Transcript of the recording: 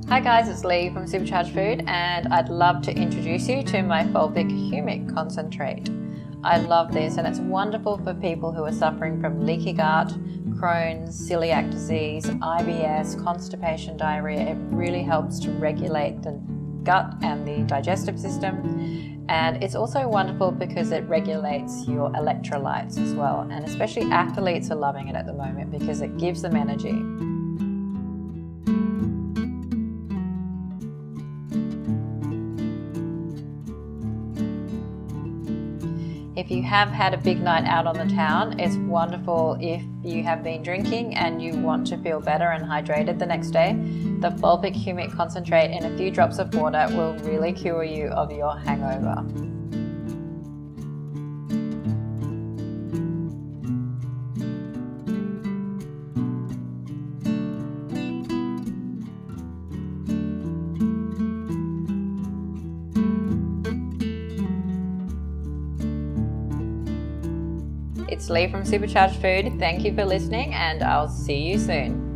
Hi guys, it's Lee from Supercharged Food, and I'd love to introduce you to my Fulvic Humic concentrate. I love this, and it's wonderful for people who are suffering from leaky gut, Crohn's, celiac disease, IBS, constipation, diarrhea. It really helps to regulate the gut and the digestive system. And it's also wonderful because it regulates your electrolytes as well. And especially athletes are loving it at the moment because it gives them energy. If you have had a big night out on the town, it's wonderful if you have been drinking and you want to feel better and hydrated the next day. The Fulvic Humic concentrate in a few drops of water will really cure you of your hangover. It's Lee from Supercharged Food. Thank you for listening, and I'll see you soon.